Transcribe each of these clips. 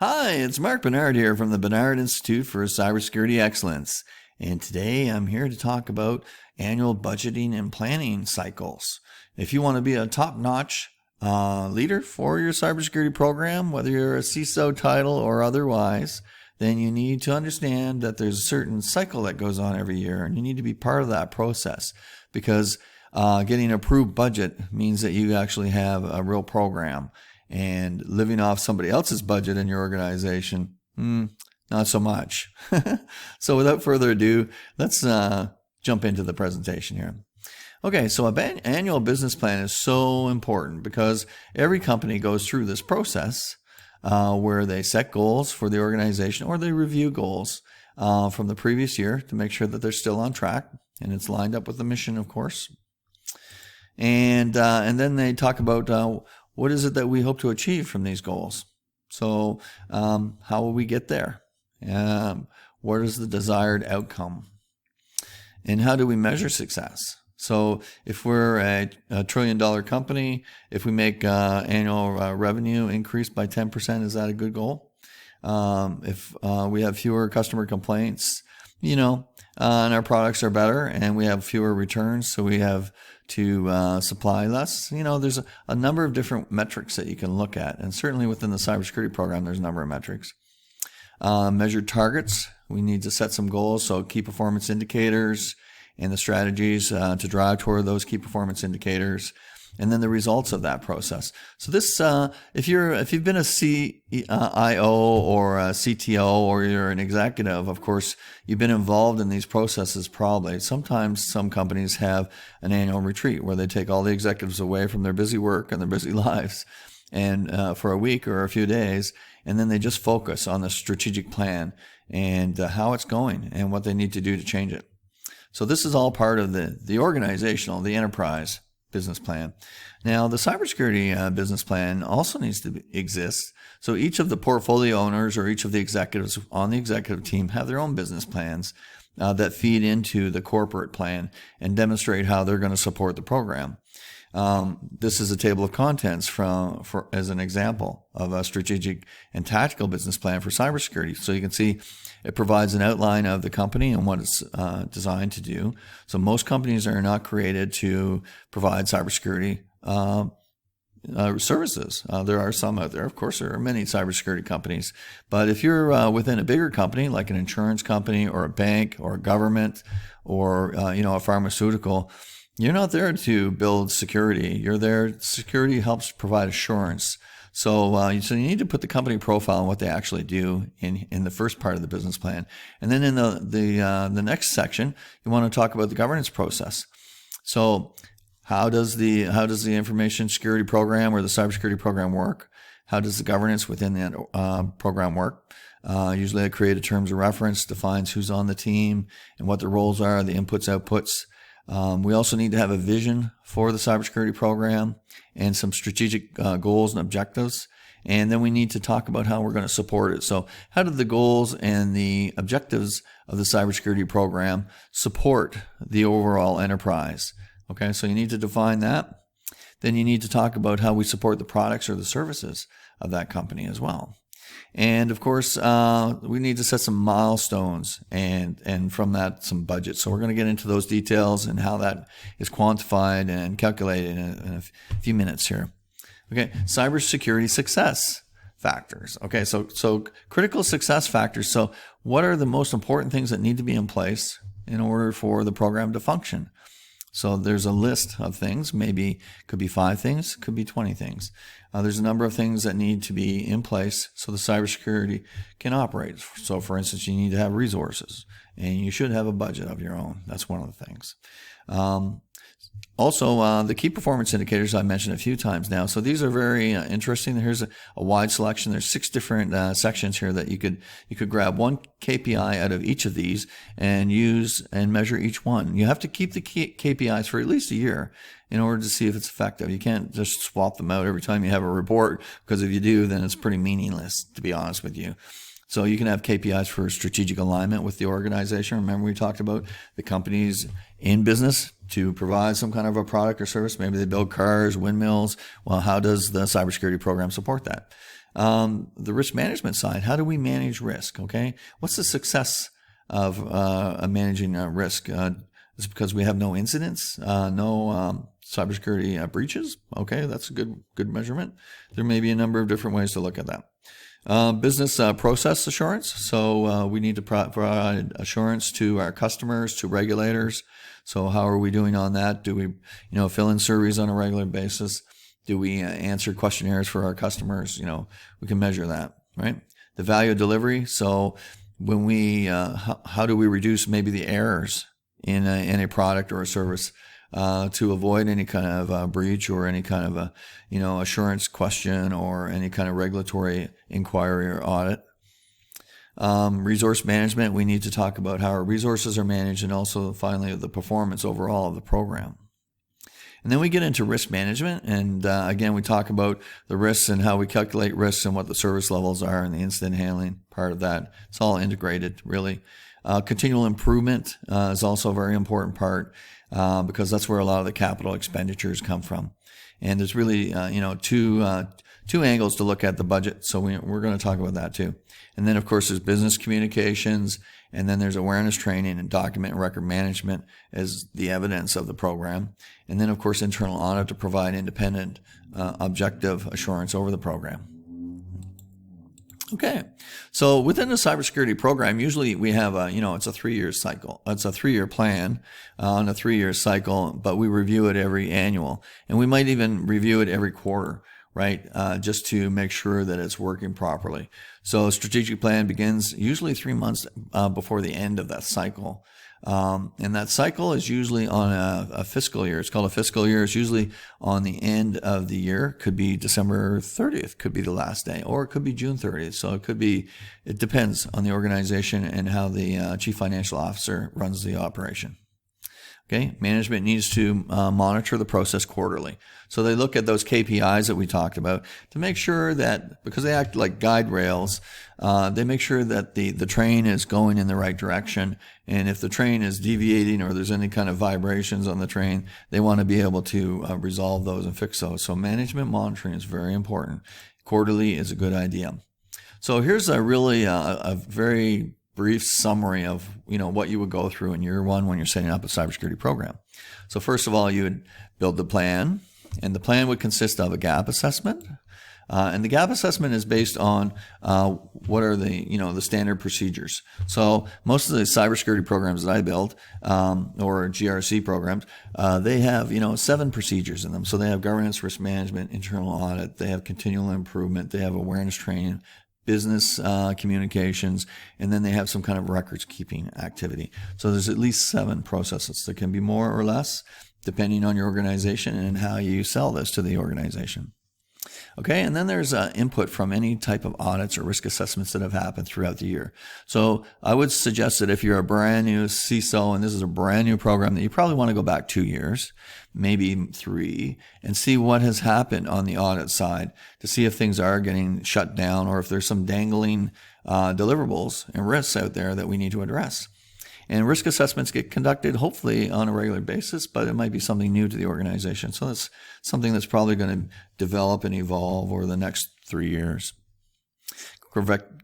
Hi, it's Mark Bernard here from the Bernard Institute for Cybersecurity Excellence. And today I'm here to talk about annual budgeting and planning cycles. If you want to be a top-notch leader for your cybersecurity program, whether you're a CISO title or otherwise, then you need to understand that there's a certain cycle that goes on every year, and you need to be part of that process because getting an approved budget means that you actually have a real program. And living off somebody else's budget in your organization, not so much. So without further ado, let's jump into the presentation here. Okay, so an annual business plan is so important because every company goes through this process where they set goals for the organization or they review goals from the previous year to make sure that they're still on track and it's lined up with the mission, of course. And then they talk about what is it that we hope to achieve from these goals? So how will we get there? What is the desired outcome? And how do we measure success? So if we're a $1 trillion company, if we make annual revenue increase by 10%, is that a good goal? If we have fewer customer complaints, and our products are better and we have fewer returns, so we have to supply less. There's a number of different metrics that you can look at. And certainly within the cybersecurity program, there's a number of metrics. Measured targets. We need to set some goals. So key performance indicators and the strategies to drive toward those key performance indicators. And then the results of that process. So this, if you've been a CIO or a CTO or you're an executive, of course, you've been involved in these processes probably. Sometimes some companies have an annual retreat where they take all the executives away from their busy work and their busy lives and for a week or a few days, and then they just focus on the strategic plan and how it's going and what they need to do to change it. So this is all part of the organizational, the enterprise business plan. Now, the cybersecurity business plan also needs to exist. So each of the portfolio owners or each of the executives on the executive team have their own business plans that feed into the corporate plan and demonstrate how they're going to support the program. This is a table of contents as an example of a strategic and tactical business plan for cybersecurity. So you can see it provides an outline of the company and what it's designed to do. So most companies are not created to provide cybersecurity services. There are some out there. Of course, there are many cybersecurity companies. But if you're within a bigger company, like an insurance company or a bank or a government or a pharmaceutical, you're not there to build security. You're there. Security helps provide assurance. So you need to put the company profile and what they actually do in the first part of the business plan, and then in the next section, you want to talk about the governance process. So how does the information security program or the cybersecurity program work? How does the governance within that program work? Usually, I create a terms of reference, defines who's on the team and what the roles are, the inputs, outputs. We also need to have a vision for the cybersecurity program and some strategic goals and objectives. And then we need to talk about how we're going to support it. So how do the goals and the objectives of the cybersecurity program support the overall enterprise? Okay, so you need to define that. Then you need to talk about how we support the products or the services of that company as well. And of course, we need to set some milestones and from that some budget. So we're going to get into those details and how that is quantified and calculated in a few minutes here. Okay, cybersecurity success factors. Okay, so critical success factors. So what are the most important things that need to be in place in order for the program to function? So there's a list of things, maybe could be 5 things, could be 20 things. There's a number of things that need to be in place so the cybersecurity can operate. So for instance, you need to have resources and you should have a budget of your own. That's one of the things. Also, the key performance indicators I mentioned a few times now. So these are very interesting. Here's a wide selection. There's 6 different sections here that you could grab one KPI out of each of these and use and measure each one. You have to keep the KPIs for at least a year in order to see if it's effective. You can't just swap them out every time you have a report, because if you do, then it's pretty meaningless, to be honest with you. So you can have KPIs for strategic alignment with the organization. Remember, we talked about the companies in business to provide some kind of a product or service. Maybe they build cars, windmills. Well, how does the cybersecurity program support that? the risk management side. How do we manage risk? Okay, what's the success of managing risk? Is it because we have no incidents, no cybersecurity breaches? Okay, that's a good measurement. There may be a number of different ways to look at that. Business process assurance. So we need to provide assurance to our customers, to regulators. So how are we doing on that? Do we, fill in surveys on a regular basis? Do we answer questionnaires for our customers? We can measure that, right? The value of delivery. So when we, how do we reduce maybe the errors in a product or a service to avoid any kind of breach or any kind of assurance question or any kind of regulatory inquiry or audit. Resource management, we need to talk about how our resources are managed and also finally the performance overall of the program. And then we get into risk management, and again, we talk about the risks and how we calculate risks and what the service levels are and the incident handling part of that. It's all integrated, really. Continual improvement is also a very important part because that's where a lot of the capital expenditures come from. And there's really, two angles to look at the budget, so we're going to talk about that too. And then, of course, there's business communications, and then there's awareness training and document and record management as the evidence of the program. And then, of course, internal audit to provide independent, objective assurance over the program. Okay, so within the cybersecurity program, usually we have it's a 3-year cycle. It's a 3-year plan on a 3-year cycle, but we review it every annual, and we might even review it every quarter, right? Just to make sure that it's working properly. So a strategic plan begins usually 3 months before the end of that cycle. And that cycle is usually on a fiscal year. It's called a fiscal year. It's usually on the end of the year. Could be December 30th, could be the last day, or it could be June 30th. So it depends on the organization and how the chief financial officer runs the operation. Okay, management needs to monitor the process quarterly. So they look at those KPIs that we talked about to make sure that, because they act like guide rails, they make sure that the train is going in the right direction. And if the train is deviating or there's any kind of vibrations on the train, they want to be able to resolve those and fix those. So management monitoring is very important. Quarterly is a good idea. So here's a very brief summary of what you would go through in year one when you're setting up a cybersecurity program. So first of all, you would build the plan, and the plan would consist of a gap assessment. And the gap assessment is based on what are the standard procedures. So most of the cybersecurity programs that I build, or GRC programs, they have 7 procedures in them. So they have governance, risk management, internal audit, they have continual improvement, they have awareness training, business communications, and then they have some kind of records keeping activity. So there's at least 7 processes. There can be more or less depending on your organization and how you sell this to the organization. Okay, and then there's input from any type of audits or risk assessments that have happened throughout the year. So I would suggest that if you're a brand new CISO and this is a brand new program, that you probably want to go back 2 years, maybe 3, and see what has happened on the audit side to see if things are getting shut down or if there's some dangling deliverables and risks out there that we need to address. And risk assessments get conducted hopefully on a regular basis, but it might be something new to the organization. So that's something that's probably going to develop and evolve over the next 3 years.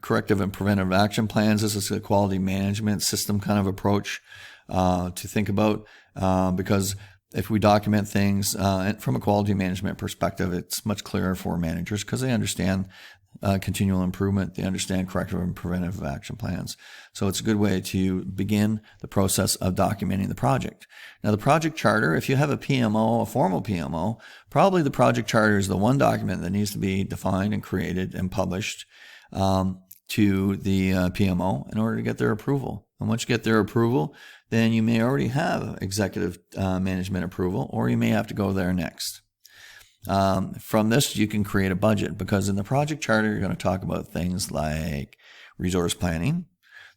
Corrective and preventive action plans. This is a quality management system kind of approach to think about because if we document things from a quality management perspective, it's much clearer for managers because they understand continual improvement. They understand corrective and preventive action plans. So it's a good way to begin the process of documenting the project. Now, the project charter, if you have a PMO, a formal PMO, probably the project charter is the one document that needs to be defined and created and published to the PMO in order to get their approval. And once you get their approval, then you may already have executive management approval, or you may have to go there next. From this, you can create a budget because in the project charter, you're going to talk about things like resource planning,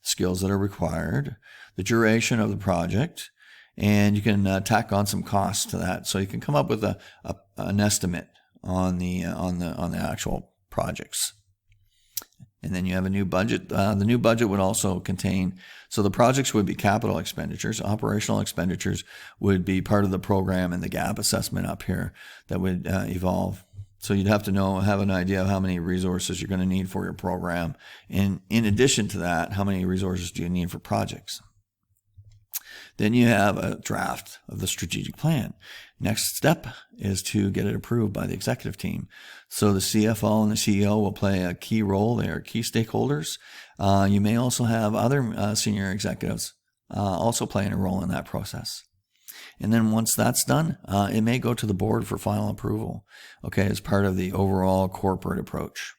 skills that are required, the duration of the project, and you can tack on some costs to that. So you can come up with an estimate on the actual projects. And then you have a new budget. The new budget would also contain, so the projects would be capital expenditures. Operational expenditures would be part of the program and the gap assessment up here that would evolve. So you'd have to have an idea of how many resources you're going to need for your program. And in addition to that, how many resources do you need for projects? Then you have a draft of the strategic plan. Next step is to get it approved by the executive team. So the CFO and the CEO will play a key role. They are key stakeholders. You may also have other senior executives also playing a role in that process. And then once that's done, it may go to the board for final approval, okay, as part of the overall corporate approach.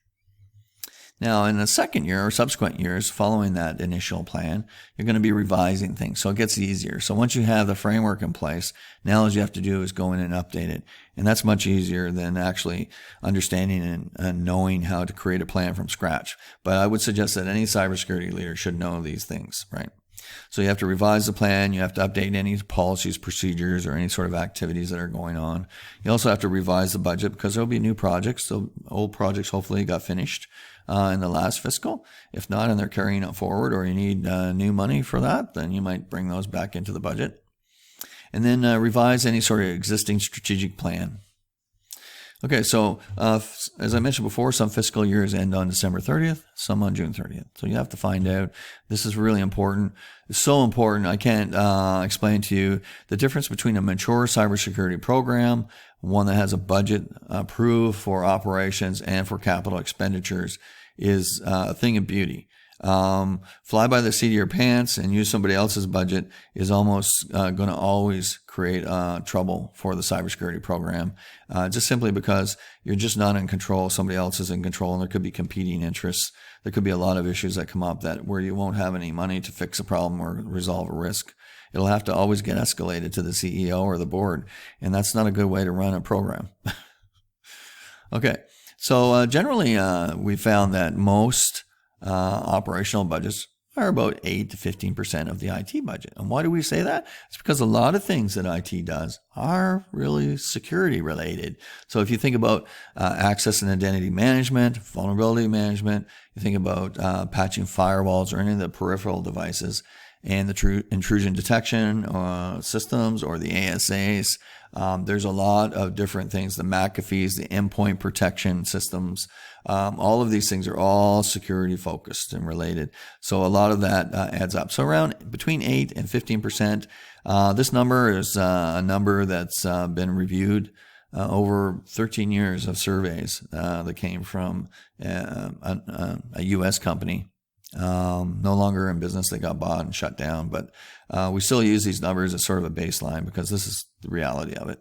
Now, in the second year or subsequent years following that initial plan, you're going to be revising things. So it gets easier. So once you have the framework in place, now all you have to do is go in and update it. And that's much easier than actually understanding and knowing how to create a plan from scratch. But I would suggest that any cybersecurity leader should know these things, right? So you have to revise the plan. You have to update any policies, procedures, or any sort of activities that are going on. You also have to revise the budget because there'll be new projects. So old projects hopefully got finished in the last fiscal. If not, and they're carrying it forward, or you need new money for that, then you might bring those back into the budget. And then revise any sort of existing strategic plan. Okay, so as I mentioned before, some fiscal years end on December 30th, some on June 30th. So you have to find out. This is really important. It's so important. I can't explain to you the difference between a mature cybersecurity program, one that has a budget approved for operations and for capital expenditures, is a thing of beauty. Fly by the seat of your pants and use somebody else's budget is almost going to always create trouble for the cybersecurity program, just simply because you're just not in control. Somebody else is in control, and there could be competing interests. There could be a lot of issues that come up where you won't have any money to fix a problem or resolve a risk. It'll have to always get escalated to the CEO or the board, and that's not a good way to run a program. Okay, so generally we found that most operational budgets are about 8 to 15% of the IT budget. And why do we say that? It's because a lot of things that IT does are really security related. So if you think about access and identity management, vulnerability management, you think about patching firewalls or any of the peripheral devices, and the true intrusion detection systems or the ASAs. There's a lot of different things, the McAfees, the endpoint protection systems. All of these things are all security focused and related. So a lot of that adds up. So around between 8 and 15%. This number is a number that's been reviewed over 13 years of surveys that came from a U.S. company. No longer in business. They got bought and shut down, but we still use these numbers as sort of a baseline because this is the reality of it.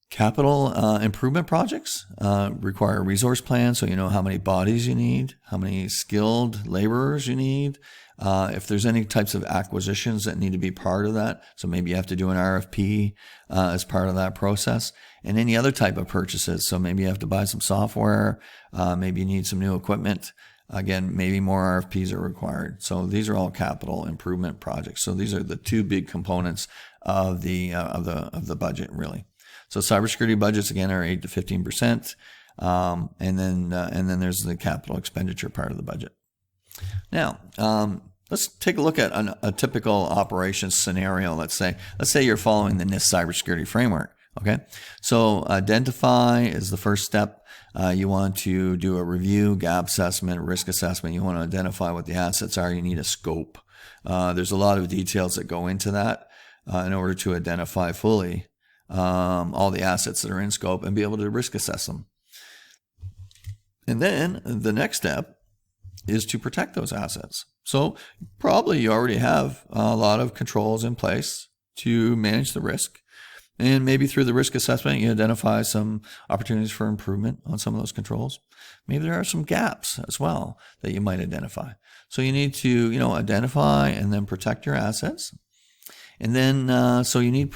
Capital improvement projects require a resource plan, so you know how many bodies you need, how many skilled laborers you need, if there's any types of acquisitions that need to be part of that. So maybe you have to do an RFP as part of that process, and any other type of purchases. So maybe you have to buy some software, maybe you need some new equipment. Again, maybe more RFPs are required. So these are all capital improvement projects. So these are the two big components of the budget, really. So cybersecurity budgets again are 8 to 15%, and then there's the capital expenditure part of the budget. Now, let's take a look at a typical operations scenario. Let's say you're following the NIST cybersecurity framework. Okay, so identify is the first step. You want to do a review, gap assessment, risk assessment. You want to identify what the assets are. You need a scope. There's a lot of details that go into that in order to identify fully all the assets that are in scope and be able to risk assess them. And then the next step is to protect those assets. So probably you already have a lot of controls in place to manage the risk. And maybe through the risk assessment, you identify some opportunities for improvement on some of those controls. Maybe there are some gaps as well that you might identify. So you need to, identify and then protect your assets. And then, so you need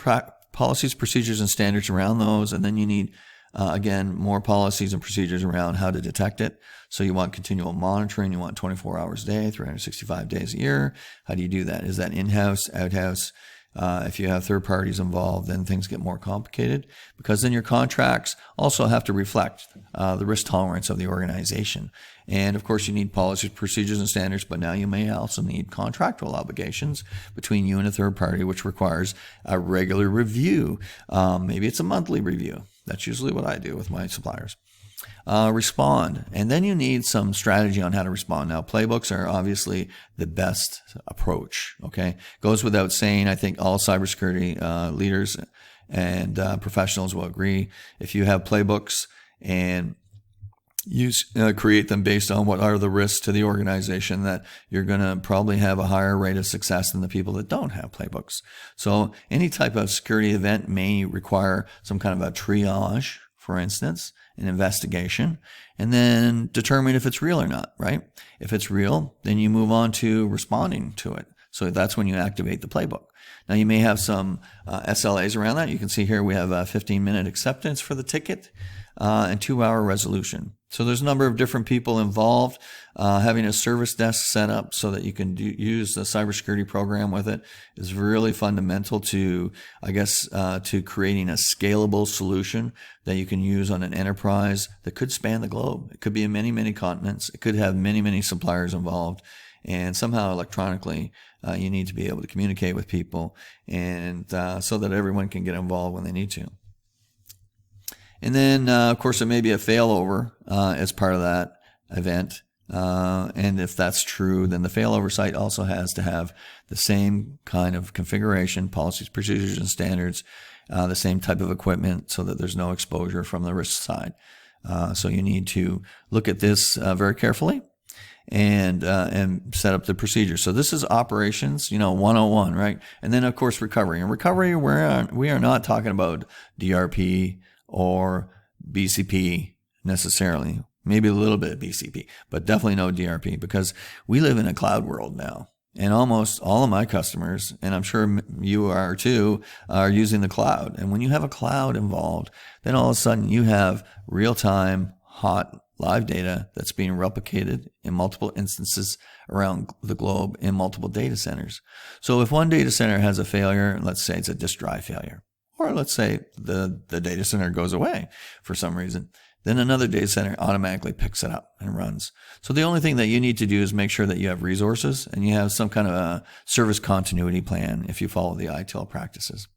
policies, procedures, and standards around those. And then you need, again, more policies and procedures around how to detect it. So you want continual monitoring. You want 24 hours a day, 365 days a year. How do you do that? Is that in-house, out-house? If you have third parties involved, then things get more complicated because then your contracts also have to reflect the risk tolerance of the organization. And of course, you need policies, procedures, and standards, but now you may also need contractual obligations between you and a third party, which requires a regular review. Maybe it's a monthly review. That's usually what I do with my suppliers. Respond. And then you need some strategy on how to respond. Now, playbooks are obviously the best approach. Okay. Goes without saying, I think all cybersecurity leaders and professionals will agree. If you have playbooks and you create them based on what are the risks to the organization, that you're going to probably have a higher rate of success than the people that don't have playbooks. So any type of security event may require some kind of a triage, for instance, an investigation, and then determine if it's real or not, right? If it's real, then you move on to responding to it. So that's when you activate the playbook. Now, you may have some SLAs around that. You can see here we have a 15-minute acceptance for the ticket and 2-hour resolution. So there's a number of different people involved. Having a service desk set up so that you can use the cybersecurity program with it is really fundamental to, to creating a scalable solution that you can use on an enterprise that could span the globe. It could be in many, many continents. It could have many, many suppliers involved. And somehow electronically, you need to be able to communicate with people and so that everyone can get involved when they need to. And then, of course, there may be a failover as part of that event. And if that's true, then the failover site also has to have the same kind of configuration, policies, procedures, and standards, the same type of equipment so that there's no exposure from the risk side. So you need to look at this very carefully and set up the procedure. So this is operations, 101, right? And then, of course, recovery. And recovery, we are not talking about DRP or BCP necessarily. Maybe a little bit of BCP, but definitely no DRP, because we live in a cloud world now. And almost all of my customers, and I'm sure you are too, are using the cloud. And when you have a cloud involved, then all of a sudden you have real-time, hot, live data that's being replicated in multiple instances around the globe in multiple data centers. So if one data center has a failure, let's say it's a disk drive failure, or let's say the data center goes away for some reason, then another data center automatically picks it up and runs. So the only thing that you need to do is make sure that you have resources and you have some kind of a service continuity plan if you follow the ITIL practices.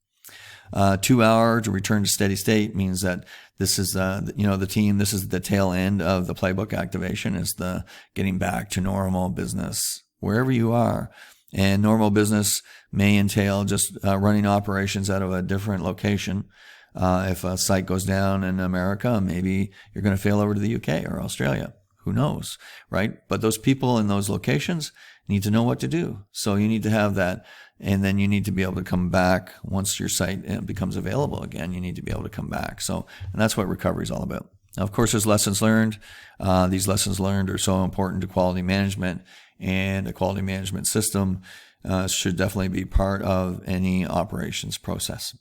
2 hours to return to steady state means that this is, the team, this is the tail end of the playbook activation, is the getting back to normal business wherever you are. And normal business may entail just running operations out of a different location. If a site goes down in America, maybe you're going to fail over to the UK or Australia. Who knows, right? But those people in those locations need to know what to do. So you need to have that. And then you need to be able to come back once your site becomes available again. You need to be able to come back. And that's what recovery is all about. Now, of course, there's lessons learned. These lessons learned are so important to quality management, and a quality management system should definitely be part of any operations process.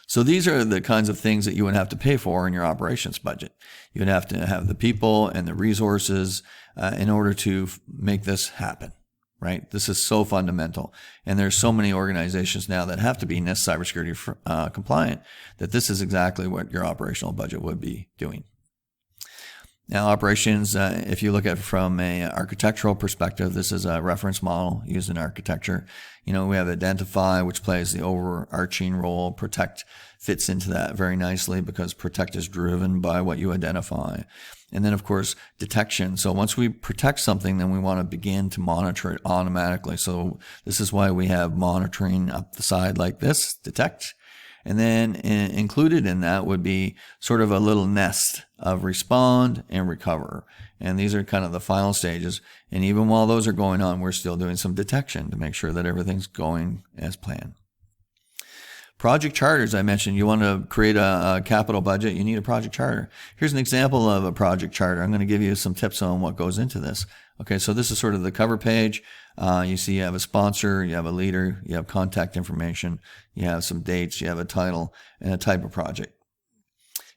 So these are the kinds of things that you would have to pay for in your operations budget. You would have to have the people and the resources in order to make this happen, right? This is so fundamental. And there's so many organizations now that have to be NIST cybersecurity compliant that this is exactly what your operational budget would be doing. Now, operations, if you look at it from an architectural perspective, this is a reference model used in architecture. We have identify, which plays the overarching role. Protect fits into that very nicely because protect is driven by what you identify. And then, of course, detection. So once we protect something, then we want to begin to monitor it automatically. So this is why we have monitoring up the side like this, detect. And then included in that would be sort of a little nest of respond and recover. And these are kind of the final stages. And even while those are going on, we're still doing some detection to make sure that everything's going as planned. Project charters, I mentioned, you want to create a capital budget, you need a project charter. Here's an example of a project charter. I'm going to give you some tips on what goes into this. Okay, so this is sort of the cover page. You see you have a sponsor, you have a leader, you have contact information, you have some dates, you have a title, and a type of project.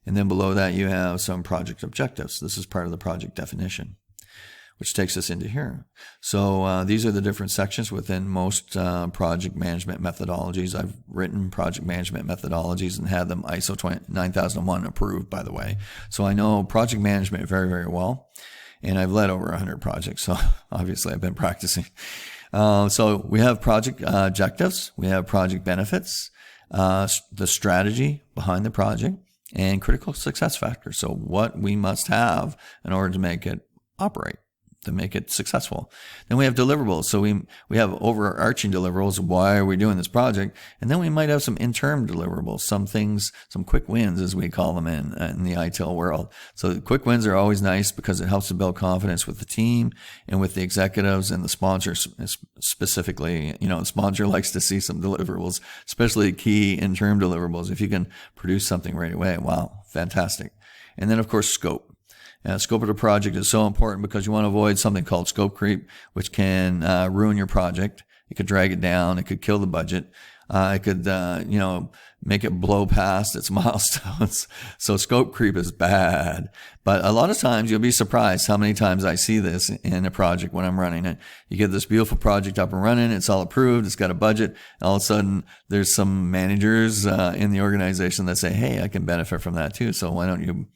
And then below that you have some project objectives. This is part of the project definition, which takes us into here. So these are the different sections within most project management methodologies. I've written project management methodologies and had them ISO 9001 approved, by the way. So I know project management very, very well. And I've led over 100 projects, so obviously I've been practicing. So we have project objectives, we have project benefits, the strategy behind the project, and critical success factors. So what we must have in order to make it operate, to make it successful. Then we have deliverables. So we have overarching deliverables. Why are we doing this project? And then we might have some interim deliverables, some things, some quick wins, as we call them in the ITIL world. So the quick wins are always nice because it helps to build confidence with the team and with the executives and the sponsors specifically. The sponsor likes to see some deliverables, especially key interim deliverables. If you can produce something right away, wow, fantastic. And then, of course, scope. Scope of the project is so important because you want to avoid something called scope creep, which can ruin your project. It could drag it down. It could kill the budget. It could, make it blow past its milestones. So scope creep is bad. But a lot of times you'll be surprised how many times I see this in a project when I'm running it. You get this beautiful project up and running. It's all approved. It's got a budget. All of a sudden there's some managers in the organization that say, hey, I can benefit from that too. So why don't you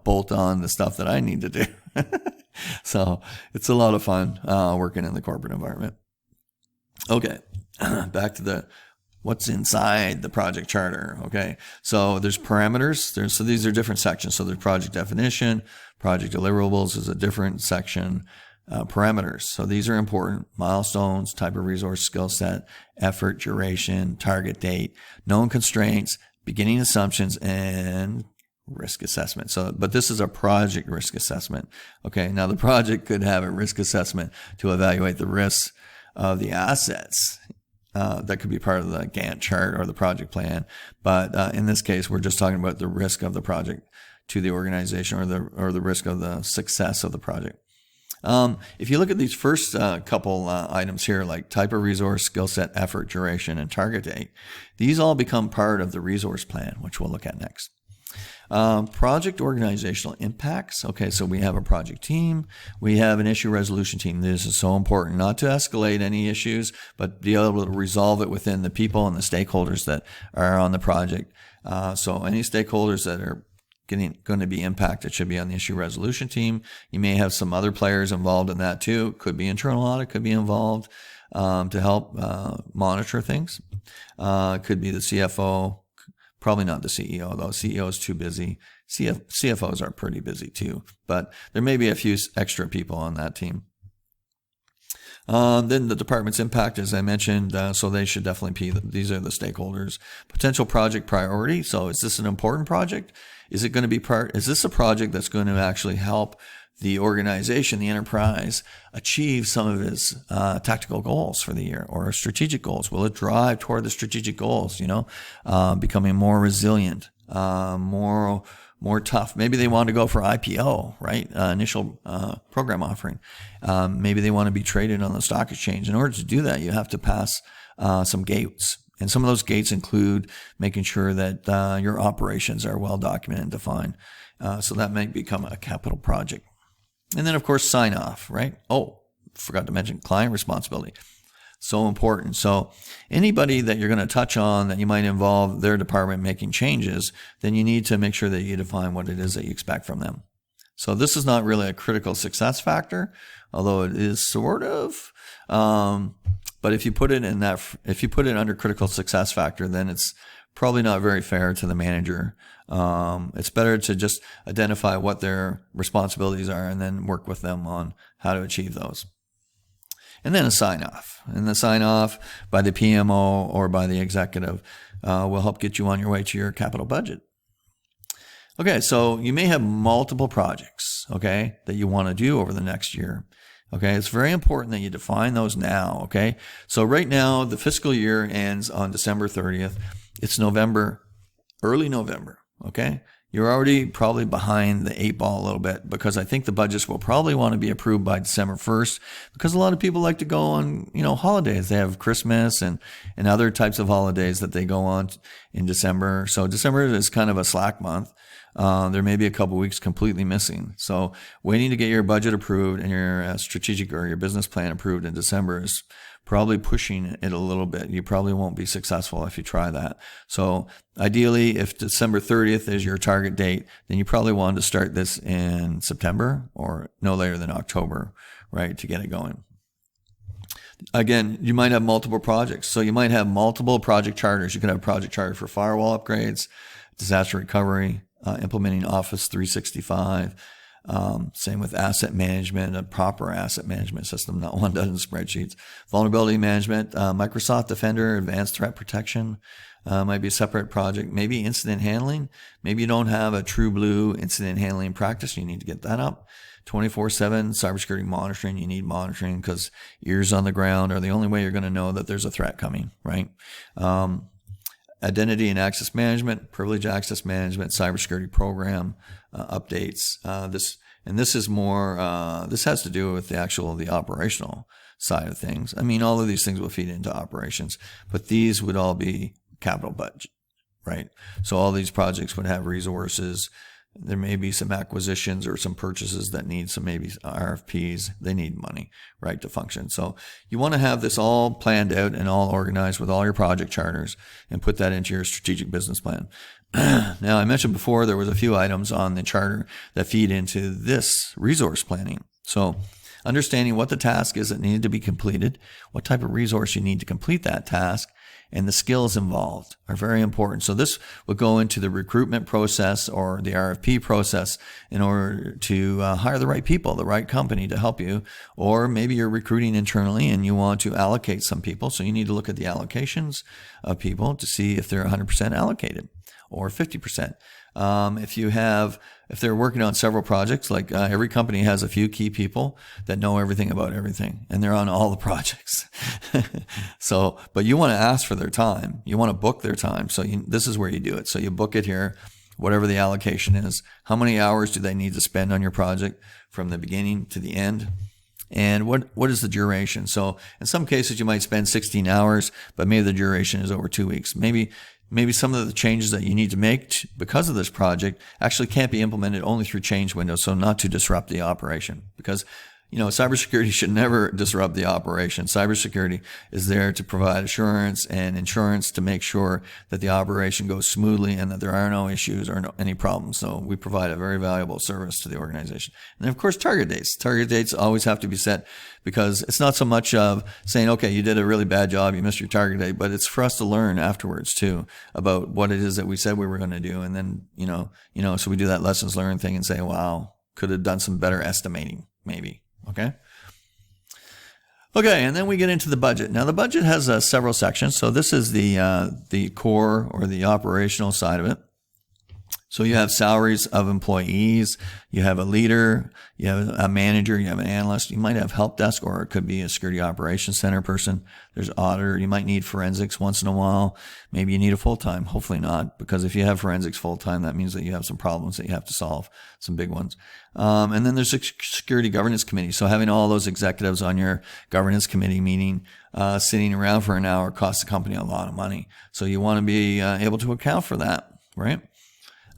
bolt on the stuff that I need to do. So it's a lot of fun working in the corporate environment. Okay, back to what's inside the project charter. Okay, so there's parameters. So these are different sections. So there's project definition, project deliverables is a different section. Parameters. So these are important. Milestones, type of resource, skill set, effort, duration, target date, known constraints, beginning assumptions, and risk assessment. But this is a project risk assessment. Okay. Now the project could have a risk assessment to evaluate the risks of the assets. That could be part of the Gantt chart or the project plan. But in this case, we're just talking about the risk of the project to the organization or the risk of the success of the project. If you look at these first couple items here, like type of resource, skill set, effort, duration, and target date, these all become part of the resource plan, which we'll look at next. Project organizational impacts. Okay, so we have a project team. We have an issue resolution team. This is so important, not to escalate any issues, but be able to resolve it within the people and the stakeholders that are on the project. So any stakeholders that are going to be impacted should be on the issue resolution team. You may have some other players involved in that too. Could be internal audit, could be involved to help monitor things. Could be the CFO. Probably not the CEO, though. CEO is too busy. CFOs are pretty busy too, but there may be a few extra people on that team. Then the department's impact, as I mentioned, so they should definitely be, these are the stakeholders. Potential project priority. So is this an important project? Is this a project that's going to actually help the organization, the enterprise, achieve some of its tactical goals for the year or strategic goals? Will it drive toward the strategic goals, becoming more resilient, more tough? Maybe they want to go for IPO, right? Initial program offering. Maybe they want to be traded on the stock exchange. In order to do that, you have to pass some gates. And some of those gates include making sure that your operations are well documented and defined. So that may become a capital project. And then, of course, sign off, right? Oh, forgot to mention client responsibility. So important. So anybody that you're going to touch on that you might involve their department making changes, then you need to make sure that you define what it is that you expect from them. So this is not really a critical success factor, although it is sort of. But if you put it under critical success factor, then it's probably not very fair to the manager. It's better to just identify what their responsibilities are and then work with them on how to achieve those. And then a sign off. And the sign off by the PMO or by the executive will help get you on your way to your capital budget. Okay, so you may have multiple projects, okay, that you want to do over the next year. Okay, it's very important that you define those now, okay? So right now, the fiscal year ends on December 30th. It's November, early November, okay? You're already probably behind the 8 ball a little bit because I think the budgets will probably want to be approved by December 1st because a lot of people like to go on, holidays. They have Christmas and other types of holidays that they go on in December. So December is kind of a slack month. There may be a couple weeks completely missing. So waiting to get your budget approved and your strategic or your business plan approved in December is probably pushing it a little bit. You probably won't be successful if you try that. So ideally, if December 30th is your target date, then you probably want to start this in September or no later than October, right, to get it going. Again, you might have multiple projects. So you might have multiple project charters. You could have a project charter for firewall upgrades, disaster recovery, implementing Office 365. Same with asset management, a proper asset management system, not one done in spreadsheets. Vulnerability management, Microsoft Defender, advanced threat protection, might be a separate project. Maybe incident handling. Maybe you don't have a true blue incident handling practice. You need to get that up. 24/7 cybersecurity monitoring. You need monitoring because ears on the ground are the only way you're going to know that there's a threat coming, right? Identity and access management, privilege access management, cybersecurity program updates. This is more. This has to do with the operational side of things. I mean, all of these things will feed into operations, but these would all be capital budget, right? So all these projects would have resources. There may be some acquisitions or some purchases that need some maybe RFPs. They need money, right, to function. So you want to have this all planned out and all organized with all your project charters and put that into your strategic business plan. Now, I mentioned before there was a few items on the charter that feed into this resource planning. So understanding what the task is that needed to be completed, what type of resource you need to complete that task, and the skills involved are very important. So this will go into the recruitment process or the RFP process in order to hire the right people, the right company to help you. Or maybe you're recruiting internally and you want to allocate some people. So you need to look at the allocations of people to see if they're 100% allocated or 50%. If they're working on several projects, like every company has a few key people that know everything about everything, and they're on all the projects. But you want to ask for their time. You want to book their time. So this is where you do it. So you book it here, whatever the allocation is. How many hours do they need to spend on your project from the beginning to the end? And what is the duration? So in some cases, you might spend 16 hours, but maybe the duration is over 2 weeks. Maybe some of the changes that you need to make because of this project actually can't be implemented only through change windows, so not to disrupt the operation. Because, cybersecurity should never disrupt the operation. Cybersecurity is there to provide assurance and insurance to make sure that the operation goes smoothly and that there are no issues or any problems. So we provide a very valuable service to the organization. And then, of course, target dates. Target dates always have to be set because it's not so much of saying, okay, you did a really bad job, you missed your target date, but it's for us to learn afterwards too about what it is that we said we were going to do. And then, so we do that lessons learned thing and say, wow, could have done some better estimating, maybe. Okay, and then we get into the budget. Now, the budget has several sections. So this is the core or the operational side of it. So you have salaries of employees, you have a leader, you have a manager, you have an analyst, you might have help desk, or it could be a security operations center person. There's auditor, you might need forensics once in a while. Maybe you need a full-time, hopefully not, because if you have forensics full-time, that means that you have some problems that you have to solve, some big ones. And then there's a security governance committee. So having all those executives on your governance committee meeting, sitting around for an hour costs the company a lot of money. So you want to be able to account for that, right?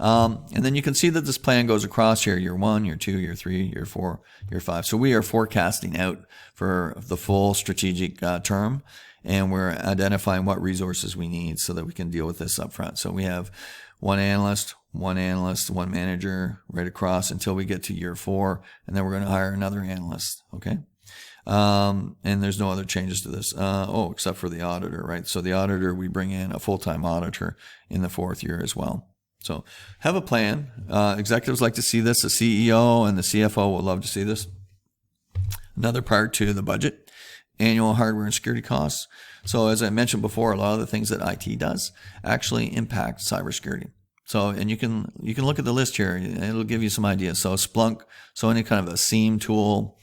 And then you can see that this plan goes across here, year 1, year 2, year 3, year 4, year 5. So we are forecasting out for the full strategic term, and we're identifying what resources we need so that we can deal with this up front. So we have one analyst, one manager right across until we get to year 4, and then we're going to hire another analyst, okay? And there's no other changes to this, except for the auditor, right? So the auditor, we bring in a full-time auditor in the 4th year as well. So have a plan. Executives like to see this. The CEO and the CFO will love to see this. Another part to the budget, annual hardware and security costs. So as I mentioned before, a lot of the things that IT does actually impact cybersecurity. So, and you can look at the list here. It'll give you some ideas. So Splunk, so any kind of a SIEM tool,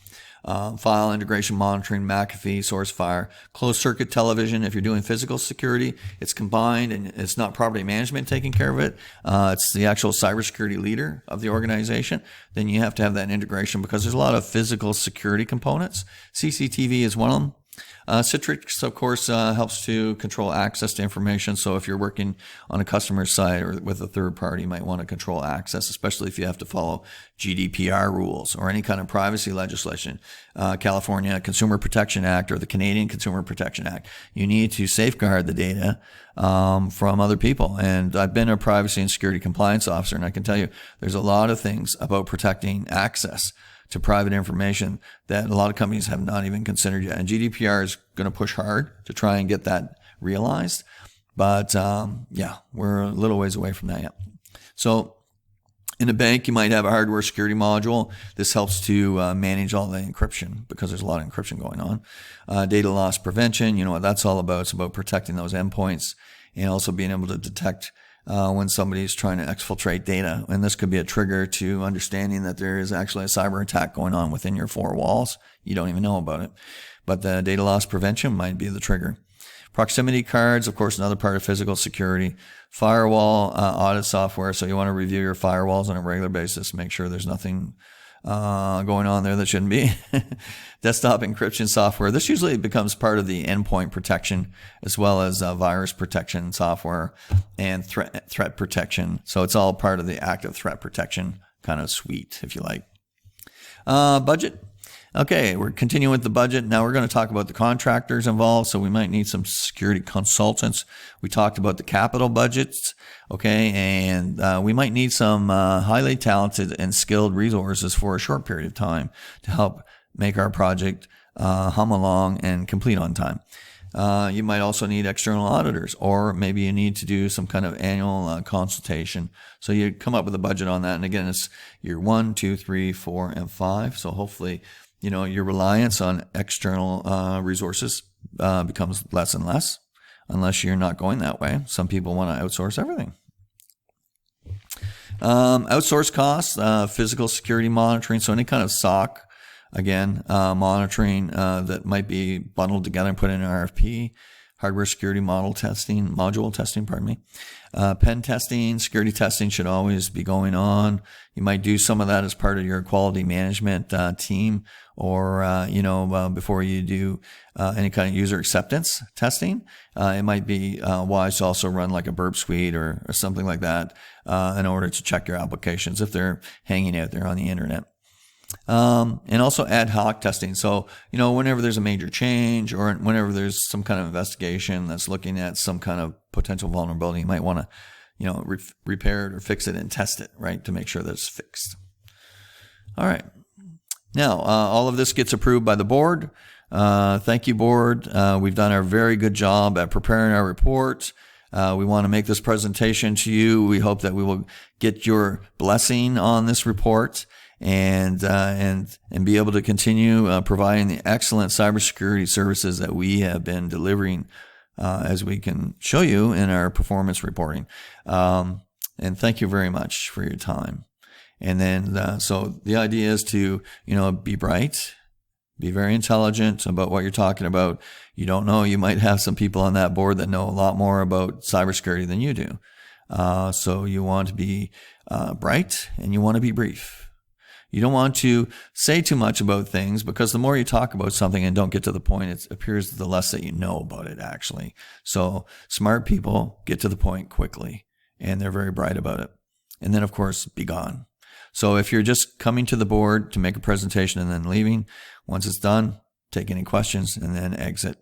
file integration monitoring, McAfee, SourceFire, closed circuit television. If you're doing physical security, it's combined and it's not property management taking care of it. It's the actual cybersecurity leader of the organization. Then you have to have that integration because there's a lot of physical security components. CCTV is one of them. Citrix, of course, helps to control access to information. So if you're working on a customer side or with a third party, you might want to control access, especially if you have to follow GDPR rules or any kind of privacy legislation. California Consumer Protection Act or the Canadian Consumer Protection Act. You need to safeguard the data from other people. And I've been a privacy and security compliance officer, and I can tell you there's a lot of things about protecting access to private information that a lot of companies have not even considered yet. And GDPR is going to push hard to try and get that realized. But we're a little ways away from that yet. So In a bank, you might have a hardware security module. This helps to manage all the encryption because there's a lot of encryption going on. Data loss prevention, you know what that's all about. It's about protecting those endpoints and also being able to detect when somebody's trying to exfiltrate data. And this could be a trigger to understanding that there is actually a cyber attack going on within your four walls. You don't even know about it. But the data loss prevention might be the trigger. Proximity cards, of course, another part of physical security. Firewall audit software. So you want to review your firewalls on a regular basis. Make sure there's nothing going on there that shouldn't be. Desktop encryption software. This usually becomes part of the endpoint protection as well as virus protection software and threat protection. So it's all part of the active threat protection kind of suite, if you like. Budget. Okay, we're continuing with the budget. Now we're going to talk about the contractors involved. So we might need some security consultants. We talked about the capital budgets. Okay, and we might need some highly talented and skilled resources for a short period of time to help make our project hum along and complete on time. You might also need external auditors, or maybe you need to do some kind of annual consultation. So you come up with a budget on that. And again, it's year 1, 2, 3, 4, and 5. So hopefully, you know, your reliance on external resources becomes less and less, unless you're not going that way. Some people want to outsource everything. Outsource costs, physical security monitoring. So any kind of SOC, again, monitoring that might be bundled together and put in an RFP. Hardware security module testing, pardon me. Pen testing, security testing should always be going on. You might do some of that as part of your quality management team, or, before you do any kind of user acceptance testing. It might be wise to also run like a burp suite or something like that in order to check your applications if they're hanging out there on the internet. And also ad hoc testing. So, you know, whenever there's a major change or whenever there's some kind of investigation that's looking at some kind of potential vulnerability, you might want to, you know, repair it or fix it and test it, right, to make sure that it's fixed. All right. Now, all of this gets approved by the board. Thank you, board. We've done a very good job at preparing our report. We want to make this presentation to you. We hope that we will get your blessing on this report and be able to continue providing the excellent cybersecurity services that we have been delivering, as we can show you in our performance reporting. And thank you very much for your time. And then, so the idea is to, you know, be bright, be very intelligent about what you're talking about. You don't know, you might have some people on that board that know a lot more about cybersecurity than you do. So you want to be bright and you want to be brief. You don't want to say too much about things, because the more you talk about something and don't get to the point, it appears the less that you know about it, actually. So smart people get to the point quickly, and they're very bright about it. And then, of course, be gone. So if you're just coming to the board to make a presentation and then leaving, once it's done, take any questions and then exit.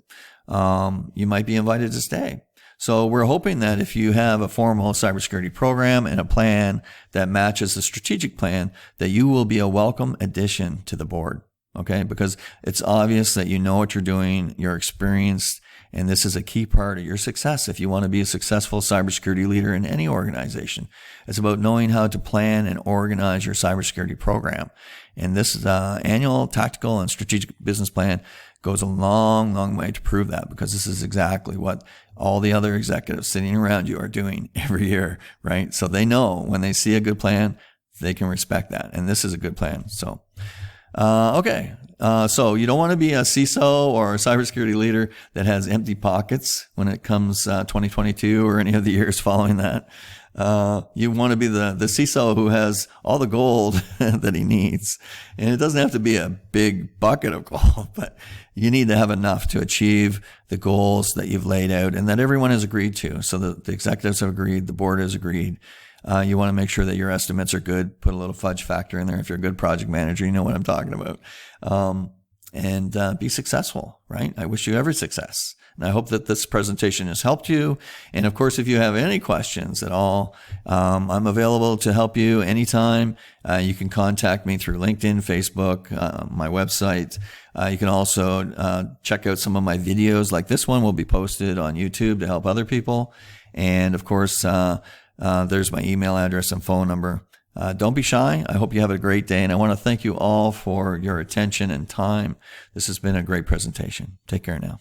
You might be invited to stay. So we're hoping that if you have a formal cybersecurity program and a plan that matches the strategic plan, that you will be a welcome addition to the board. Okay? Because it's obvious that you know what you're doing, you're experienced, and this is a key part of your success if you want to be a successful cybersecurity leader in any organization. It's about knowing how to plan and organize your cybersecurity program. And this annual tactical and strategic business plan goes a long, long way to prove that, because this is exactly what all the other executives sitting around you are doing every year, right? So they know when they see a good plan, they can respect that. And this is a good plan. So, okay. So you don't want to be a CISO or a cybersecurity leader that has empty pockets when it comes 2022 or any of the years following that. You want to be the CISO who has all the gold that he needs. And it doesn't have to be a big bucket of gold, but you need to have enough to achieve the goals that you've laid out and that everyone has agreed to. So the executives have agreed, the board has agreed. You want to make sure that your estimates are good. Put a little fudge factor in there. If you're a good project manager, you know what I'm talking about. And be successful, right? I wish you every success. And I hope that this presentation has helped you. And of course, if you have any questions at all, I'm available to help you anytime. You can contact me through LinkedIn, Facebook, my website. You can also check out some of my videos, like this one will be posted on YouTube to help other people. And of course, there's my email address and phone number. Don't be shy. I hope you have a great day, and I want to thank you all for your attention and time. This has been a great presentation. Take care now.